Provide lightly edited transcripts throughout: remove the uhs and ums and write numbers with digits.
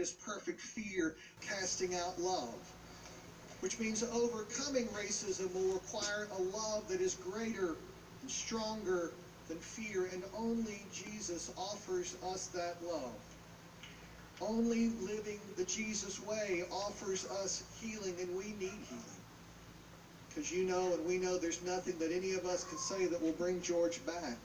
is perfect fear casting out love, which means overcoming racism will require a love that is greater and stronger than fear, and only Jesus offers us that love. Only living the Jesus way offers us healing, and we need healing. Because you know and we know there's nothing that any of us can say that will bring George back.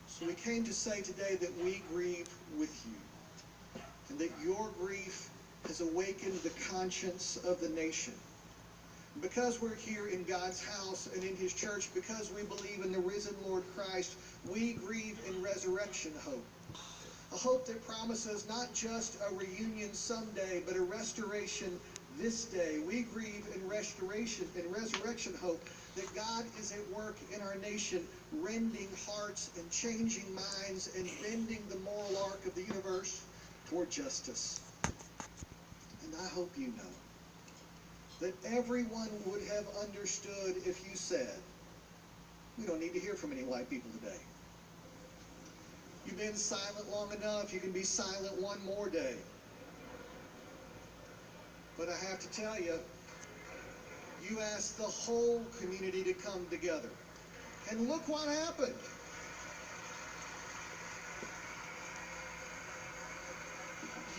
So we came to say today that we grieve with you, and that your grief has awakened the conscience of the nation. Because we're here in God's house and in his church, because we believe in the risen Lord Christ, we grieve in resurrection hope. A hope that promises not just a reunion someday, but a restoration this day. We grieve in restoration and resurrection hope that God is at work in our nation, rending hearts and changing minds and bending the moral arc of the universe toward justice. And I hope you know that everyone would have understood if you said, we don't need to hear from any white people today. You've been silent long enough, you can be silent one more day. But I have to tell you, you asked the whole community to come together. And look what happened.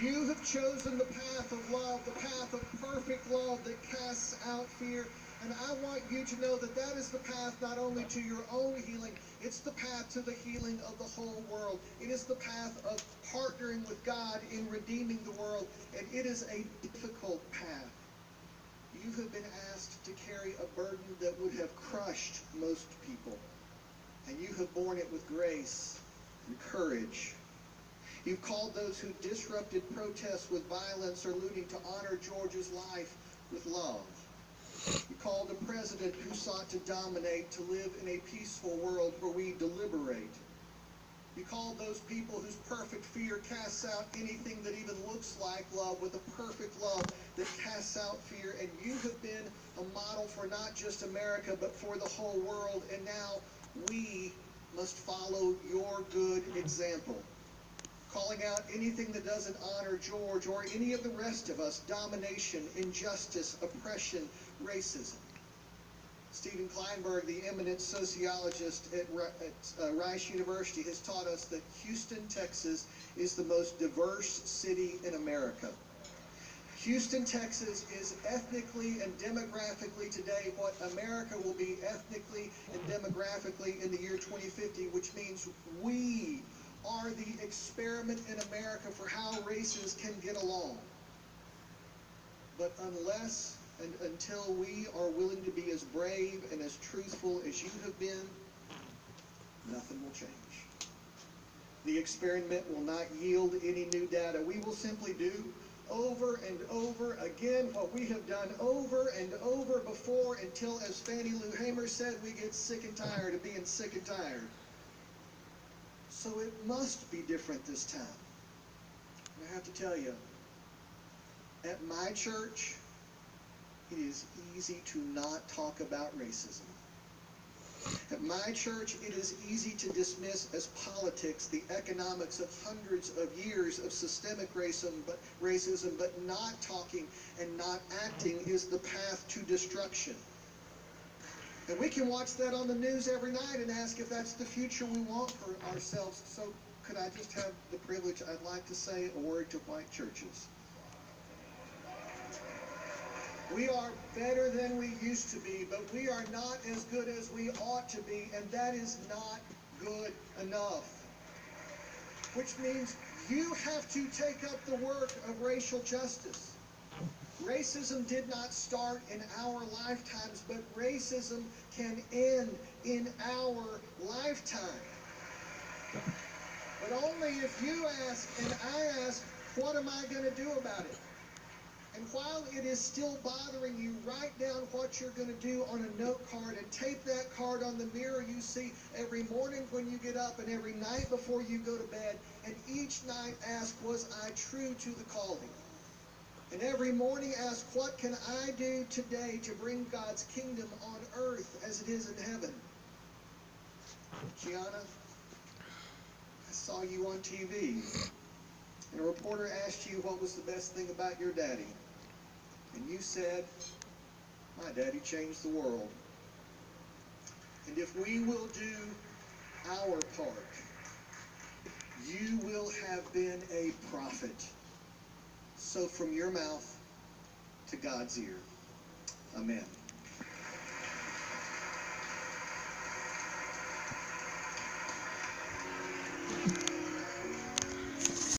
You have chosen the path of love, the path of perfect love that casts out fear. And I want you to know that that is the path not only to your own healing, it's the path to the healing of the whole world. It is the path of partnering with God in redeeming the world. And it is a difficult path. You have been asked to carry a burden that would have crushed most people. And you have borne it with grace and courage. You've called those who disrupted protests with violence or looting to honor George's life with love. You called a president who sought to dominate to live in a peaceful world where we deliberate. You called those people whose perfect fear casts out anything that even looks like love with a perfect love that casts out fear. And you have been a model for not just America, but for the whole world. And now we must follow your good example. Calling out anything that doesn't honor George or any of the rest of us: domination, injustice, oppression, racism. Stephen Kleinberg, the eminent sociologist at Rice University, has taught us that Houston, Texas is the most diverse city in America. Houston, Texas is ethnically and demographically today what America will be ethnically and demographically in the year 2050, which means we are the experiment in America for how races can get along. But unless and until we are willing to be as brave and as truthful as you have been, nothing will change. The experiment will not yield any new data. We will simply do over and over again what we have done over and over before until, as Fannie Lou Hamer said, we get sick and tired of being sick and tired. So it must be different this time. And I have to tell you, at my church, it is easy to not talk about racism. At my church, it is easy to dismiss as politics the economics of hundreds of years of systemic racism, but not talking and not acting is the path to destruction. And we can watch that on the news every night and ask if that's the future we want for ourselves. So could I just have the privilege, I'd like to say a word to white churches. We are better than we used to be, but we are not as good as we ought to be, and that is not good enough. Which means you have to take up the work of racial justice. Racism did not start in our lifetimes, but racism can end in our lifetime. But only if you ask and I ask, what am I going to do about it? And while it is still bothering you, write down what you're going to do on a note card and tape that card on the mirror you see every morning when you get up and every night before you go to bed. And each night ask, was I true to the calling? And every morning ask, what can I do today to bring God's kingdom on earth as it is in heaven? Gianna, I saw you on TV. and a reporter asked you what was the best thing about your daddy, and you said, my daddy changed the world. And if we will do our part, you will have been a prophet. So from your mouth to God's ear. Amen.